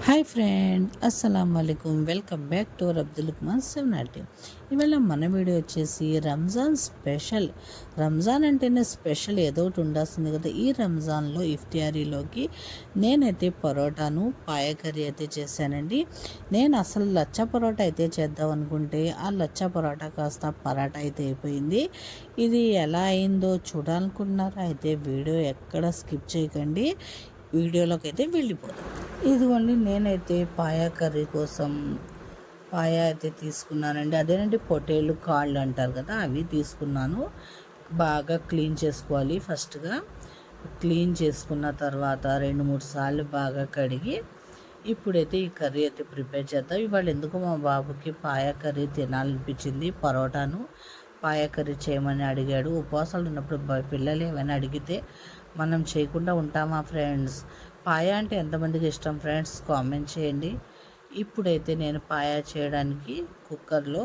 Hi friend, అస్సలం వాలేకుమ్. Welcome back to Abdul Kumar 7 ఇవాళ మన వీడియో వచ్చేసి రంజాన్ స్పెషల్. రంజాన్ అంటేనే స్పెషల్ ఏదో ఒకటి ఉండాల్సింది కదా. ఈ రంజాన్లో ఇఫ్తియారీలోకి నేనైతే పరోటాను పాయ కర్రీ అయితే చేశానండి. నేను అసలు లచ్చా పరోటా అయితే చేద్దాం అనుకుంటే ఆ లచ్చా పరోటా కాస్త పరాటా అయితే అయిపోయింది. ఇది ఎలా అయిందో చూడాలనుకుంటున్నారా? అయితే వీడియో ఎక్కడ స్కిప్ చేయకండి, వీడియోలోకి అయితే వెళ్ళిపోదాం. ఇదిగోండి, నేనైతే పాయా కర్రీ కోసం పాయా అయితే తీసుకున్నానండి. అదేనండి పొటేలు కాళ్ళు అంటారు కదా, అవి తీసుకున్నాను. బాగా క్లీన్ చేసుకోవాలి. ఫస్ట్గా క్లీన్ చేసుకున్న తర్వాత 2-3 సార్లు బాగా కడిగి ఇప్పుడైతే ఈ కర్రీ అయితే ప్రిపేర్ చేద్దాం. ఇవాళ ఎందుకు మా బాబుకి పాయా కర్రీ తినాలనిపించింది. పరోటాను పాయా కర్రీ చేయమని అడిగాడు. ఉపవాసాలు ఉన్నప్పుడు పిల్లలు ఏమైనా అడిగితే మనం చేయకుండా ఉంటామా ఫ్రెండ్స్? పాయా అంటే ఎంతమందికి ఇష్టం ఫ్రెండ్స్? కామెంట్ చేయండి. ఇప్పుడైతే నేను పాయా చేయడానికి కుక్కర్లో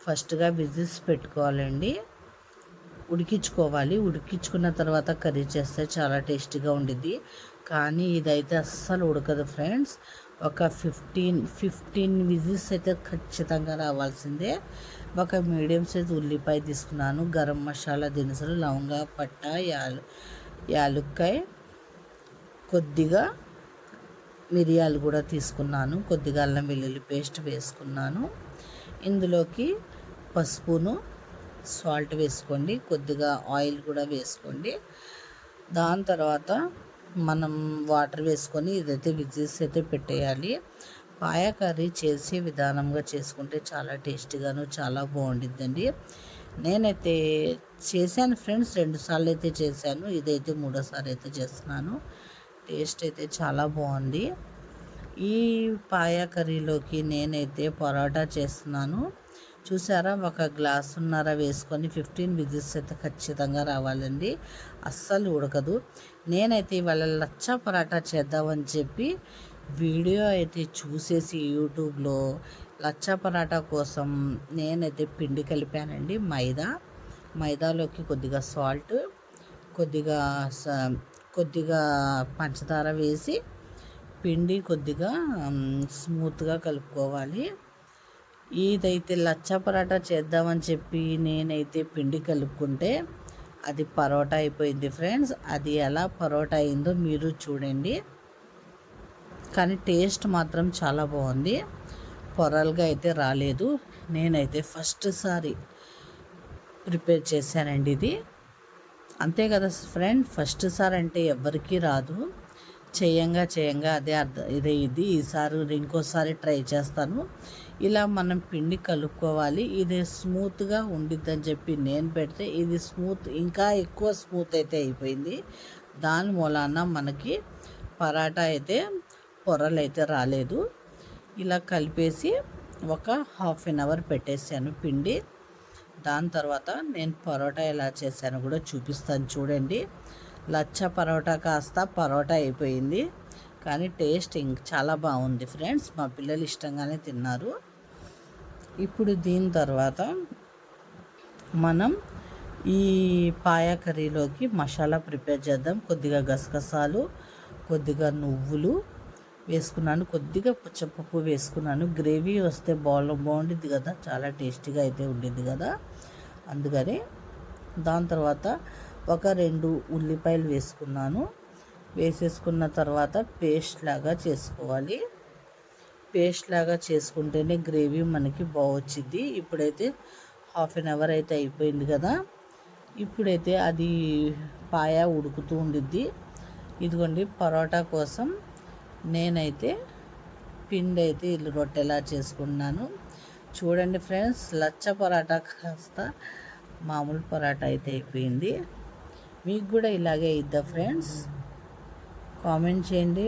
ఫస్ట్గా విజిల్స్ పెట్టుకోవాలండి, ఉడికించుకోవాలి. ఉడికించుకున్న తర్వాత కర్రీ చేస్తే చాలా టేస్టీగా ఉండిద్ది. కానీ ఇదైతే అస్సలు ఉడకదు ఫ్రెండ్స్. ఒక 15 విజిల్స్ అయితే ఖచ్చితంగా రావాల్సిందే. ఒక మీడియం సైజ్ ఉల్లిపాయ తీసుకున్నాను, గరం మసాలా దినుసులు, లవంగ, పట్ట, యాలుక్కాయ, కొద్దిగా మిరియాలు కూడా తీసుకున్నాను, కొద్దిగా అల్లం వెల్లుల్లి పేస్ట్ వేసుకున్నాను. ఇందులోకి పసుపును, సాల్ట్ వేసుకోండి, కొద్దిగా ఆయిల్ కూడా వేసుకోండి. దాని తర్వాత మనం వాటర్ వేసుకొని ఇదైతే విజిల్స్ అయితే పెట్టేయాలి. పాయా కర్రీ చేసే విధానంగా చేసుకుంటే చాలా టేస్టీగాను చాలా బాగుండిద్దండి. నేనైతే చేశాను ఫ్రెండ్స్, 2 సార్లు అయితే చేశాను. ఇదైతే 3వ సారి అయితే చేస్తున్నాను. టేస్ట్ అయితే చాలా బాగుంది. ఈ పాయా కర్రీలోకి నేనైతే పరోటా చేస్తున్నాను. చూసారా, 1 గ్లాసున్నర వేసుకొని 15 విజిల్స్ అయితే ఖచ్చితంగా రావాలండి, అస్సలు ఉడకదు. నేనైతే ఇవాళ లచ్చా పరాటా చేద్దామని చెప్పి వీడియో అయితే చూసేసి యూట్యూబ్లో లచ్చా పరాటా కోసం నేనైతే పిండి కలిపానండి. మైదాలోకి కొద్దిగా సాల్ట్, కొద్దిగా పంచదార వేసి పిండి కొద్దిగా స్మూత్గా కలుపుకోవాలి. ఇదైతే లచ్చా పరాటా చేద్దామని చెప్పి నేనైతే పిండి కలుపుకుంటే అది పరోటా అయిపోయింది ఫ్రెండ్స్. అది ఎలా పరోటా అయిందో మీరు చూడండి. కానీ టేస్ట్ మాత్రం చాలా బాగుంది, పొరలుగా అయితే రాలేదు. నేనైతే ఫస్ట్ సారి ప్రిపేర్ చేశానండి ఇది. అంతే కదా ఫ్రెండ్, ఫస్ట్ సారి అంటే ఎవరికీ రాదు. చేయంగా అదే ఇది ఈసారి ఇంకోసారి ట్రై చేస్తాను. ఇలా మనం పిండి కలుపుకోవాలి. ఇది స్మూత్గా ఉండిద్దని చెప్పి నేను పెడితే ఇది ఇంకా ఎక్కువ స్మూత్ అయితే అయిపోయింది. దాని మూలాన మనకి పరాటా అయితే పొరలు అయితే రాలేదు. ఇలా కలిపేసి ఒక 1/2 అవర్ పెట్టేసాను పిండి. దాని తర్వాత నేను పరోటా ఎలా చేశాను కూడా చూపిస్తాను చూడండి. లచ్చా పరోటా కాస్త పరోటా అయిపోయింది, కానీ టేస్ట్ చాలా బాగుంది ఫ్రెండ్స్. మా పిల్లలు ఇష్టంగానే తిన్నారు. ఇప్పుడు దీని తర్వాత మనం ఈ పాయా కర్రీలోకి మసాలా ప్రిపేర్ చేద్దాం. కొద్దిగా గసగసాలు, కొద్దిగా నువ్వులు వేసుకున్నాను, కొద్దిగా పుచ్చపప్పు వేసుకున్నాను. గ్రేవీ వస్తే బాగుండిద్ది కదా, చాలా టేస్టీగా అయితే ఉండిద్ది కదా, అందుకని. దాని తర్వాత ఒక 2 ఉల్లిపాయలు వేసుకున్నాను. వేసేసుకున్న తర్వాత పేస్ట్ లాగా చేసుకోవాలి. పేస్ట్ లాగా చేసుకుంటేనే గ్రేవీ మనకి బాగొచ్చింది. ఇప్పుడైతే 1/2 అవర్ అయితే అయిపోయింది కదా. ఇప్పుడైతే అది పాయా ఉడుకుతూ ఉండిద్ది. ఇదిగోండి, పరోటా కోసం నేనైతే పిండి అయితే రొట్టెలా చేసుకున్నాను చూడండి ఫ్రెండ్స్. లచ్చ పరాటా కాస్త మామూలు పరాటా అయితే అయిపోయింది. మీకు కూడా ఇలాగే ఇద్దా ఫ్రెండ్స్? కామెంట్ చేయండి.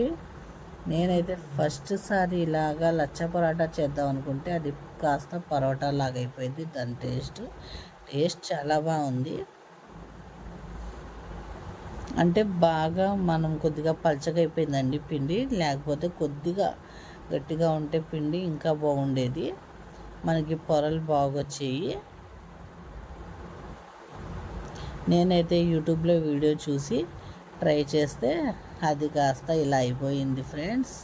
నేనైతే ఫస్ట్ సారి ఇలాగా లచ్చ పరోటా చేద్దాం అనుకుంటే అది కాస్త పరోటా లాగా అయిపోయింది. దాని టేస్ట్ చాలా బాగుంది. అంటే బాగా మనం కొద్దిగా పలచగా అయిపోయిందండి పిండి, లేకపోతే కొద్దిగా గట్టిగా ఉంటే పిండి ఇంకా బాగుండేది, మనకి పొరలు బాగొచ్చాయి. నేనైతే యూట్యూబ్లో వీడియో చూసి ట్రై చేస్తే అది కాస్త ఇలా అయిపోయింది ఫ్రెండ్స్.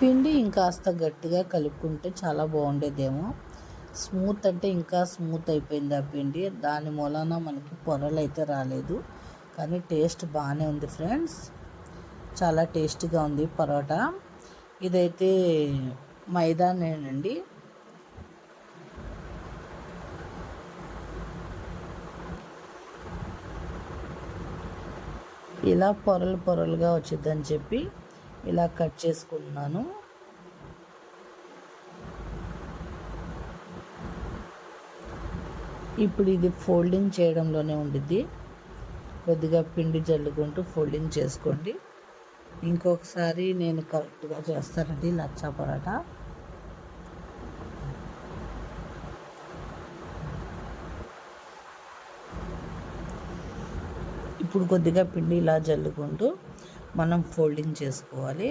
పిండి ఇంకాస్త గట్టిగా కలుపుకుంటే చాలా బాగుండేదేమో. స్మూత్ అంటే ఇంకా స్మూత్ అయిపోయింది ఆ పిండి. దాని మూలన మనకి పొరలు అయితే రాలేదు, కానీ టేస్ట్ బాగానే ఉంది ఫ్రెండ్స్. చాలా టేస్టీగా ఉంది పరోటా. ఇదైతే మైదానేనండి. ఇలా పొరలు పొరలుగా వచ్చిందని చెప్పి ఇలా కట్ చేసుకుంటున్నాను. ఇప్పుడు ఇది ఫోల్డింగ్ చేయడంలోనే ఉండిద్ది. కొద్దిగా పిండి జల్లుకుంటూ ఫోల్డింగ్ చేసుకోండి. ఇంకొకసారి నేను కరెక్ట్గా చేస్తానండి లచ్చా పరోటా. ఇప్పుడు కొద్దిగా పిండి ఇలా జల్లుకుంటూ మనం ఫోల్డింగ్ చేసుకోవాలి.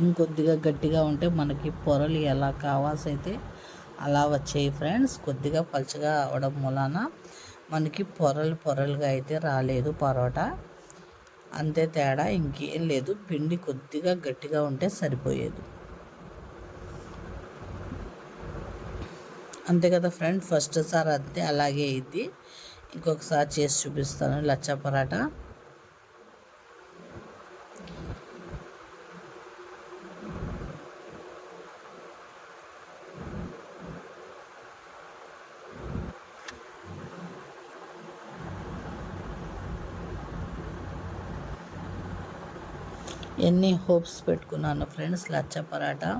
ఇంకొద్దిగా గట్టిగా ఉంటే మనకి పొరలు ఎలా కావాల్సి అయితే అలా వచ్చాయి ఫ్రెండ్స్. కొద్దిగా పలుచగా అవడం మూలాన మనకి పొరలు పొరలుగా అయితే రాలేదు పరోటా. అంతే తేడా, ఇంకేం లేదు. పిండి కొద్దిగా గట్టిగా ఉంటే సరిపోయేది. అంతే కదా ఫ్రెండ్స్. ఫస్ట్ సారి అంతే అలాగే అయింది. ఇంకొకసారి చేసి చూపిస్తాను లచ్చా పరాటా. ఎన్ని హోప్స్ పెట్టుకున్నాను ఫ్రెండ్స్. లచ్చా పరాటా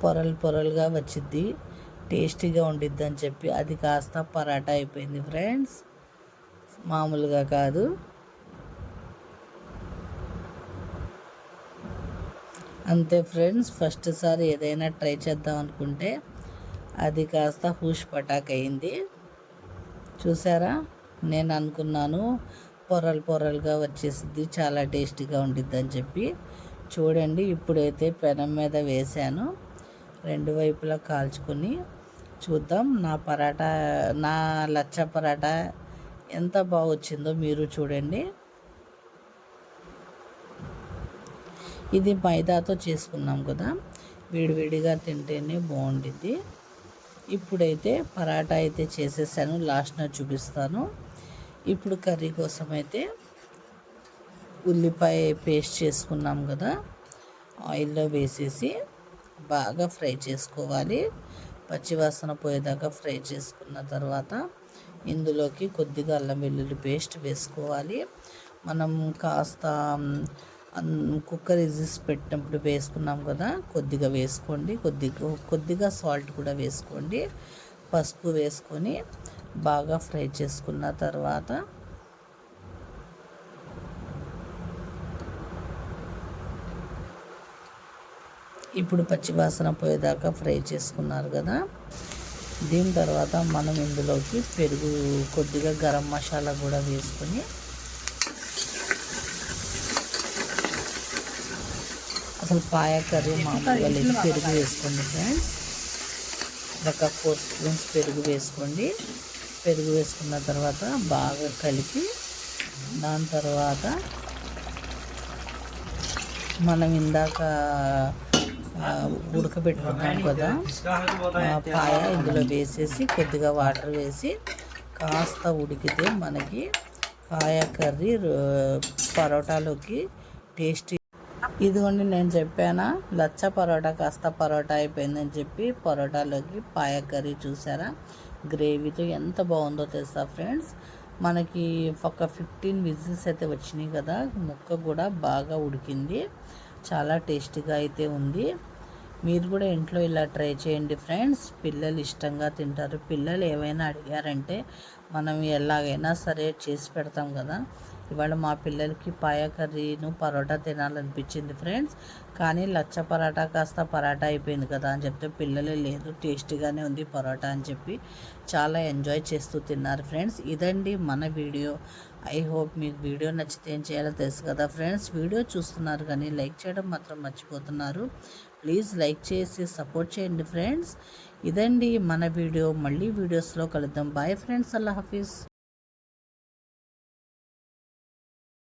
పొరలు పొరలుగా వచ్చింది, టేస్టీగా ఉండిద్ది అని చెప్పి అది కాస్త పరాటా అయిపోయింది ఫ్రెండ్స్. మామూలుగా కాదు. అంతే ఫ్రెండ్స్. ఫస్ట్ సారి ఏదైనా ట్రై చేద్దాం అనుకుంటే అది కాస్త హూష్ పటాక్ అయింది. చూసారా, నేను అనుకున్నాను పొరలు పొరలుగా వచ్చేసింది, చాలా టేస్టీగా ఉండిద్ది అని చెప్పి. చూడండి, ఇప్పుడైతే పెనం మీద వేసాను. రెండు వైపులా కాల్చుకొని చూద్దాం నా లచ్చా పరాటా ఎంత బాగా వచ్చిందో మీరు చూడండి. ఇది మైదాతో చేసుకున్నాం కదా, వేడివేడిగా తింటేనే బాగుండిద్ది. ఇప్పుడైతే పరాటా అయితే చేసేసాను, లాస్ట్న చూపిస్తాను. ఇప్పుడు కర్రీ కోసం అయితే ఉల్లిపాయ పేస్ట్ చేసుకున్నాం కదా, ఆయిల్లో వేసేసి బాగా ఫ్రై చేసుకోవాలి. పచ్చివాసన పోయేదాకా ఫ్రై చేసుకున్న తర్వాత ఇందులోకి కొద్దిగా అల్లం వెల్లుల్లి పేస్ట్ వేసుకోవాలి. మనం కాస్త కుక్కర్ విజిల్స్ పెట్టినప్పుడు వేసుకున్నాం కదా, కొద్దిగా వేసుకోండి. కొద్దిగా సాల్ట్ కూడా వేసుకోండి. పసుపు వేసుకొని బాగా ఫ్రై చేసుకున్న తర్వాత ఇప్పుడు పచ్చివాసన పోయేదాకా ఫ్రై చేసుకున్నారు కదా, దీని తర్వాత మనం ఇందులోకి పెరుగు, కొద్దిగా గరం మసాలా కూడా వేసుకొని అసలు పాయ కర్రీ మామూలుగా లేదు, పెరుగు వేసుకోండి ఫ్రెండ్స్. ఒక 4 స్పూన్స్ పెరుగు వేసుకోండి. పెరుగు వేసుకున్న తర్వాత బాగా కలిపి దాని తర్వాత మనం ఇందాక ఉడకబెట్టుకున్నాం కదా పాయ ఇందులో వేసేసి కొద్దిగా వాటర్ వేసి కాస్త ఉడికితే మనకి పాయ కర్రీ పరోటాలోకి టేస్టీ. ఇదిగోండి, నేను చెప్పానా లచ్చా పరోటా కాస్త పరోటా అయిపోయిందని చెప్పి పరోటాలోకి పాయ కర్రీ. చూసారా గ్రేవీతో ఎంత బాగుందో తెలుసా ఫ్రెండ్స్. మనకి ఒక 15 విజిల్స్ అయితే వచ్చినాయి కదా, ముక్క కూడా బాగా ఉడికింది, చాలా టేస్టీగా అయితే ఉంది. మీరు కూడా ఇంట్లో ఇలా ట్రై చేయండి ఫ్రెండ్స్. పిల్లలు ఇష్టంగా తింటారు. పిల్లలు ఏమైనా అడిగారంటే మనం ఎలాగైనా సరే చేసి పెడతాం కదా. ఇవాళ మా పిల్లలకి పాయ కర్రీను పరోటా తినాలనిపించింది ఫ్రెండ్స్, కానీ లచ్చా పరాటా కాస్త పరాటా అయిపోయింది కదా అని చెప్తే పిల్లలే లేదు, టేస్టీగానే ఉంది పరోటా అని చెప్పి చాలా ఎంజాయ్ చేస్తూ తిన్నారు ఫ్రెండ్స్. ఇదండి మన వీడియో. ఐ హోప్ మీకు వీడియో నచ్చితే ఏం చేయాలో తెలుసు కదా ఫ్రెండ్స్. వీడియో చూస్తున్నారు కానీ లైక్ చేయడం మాత్రం మర్చిపోతున్నారు. ప్లీజ్ లైక్ చేసి సపోర్ట్ చేయండి ఫ్రెండ్స్. ఇదండి మన వీడియో. మళ్ళీ వీడియోస్లో కలుద్దాం. Bye friends. అల్లా హాఫీజ్.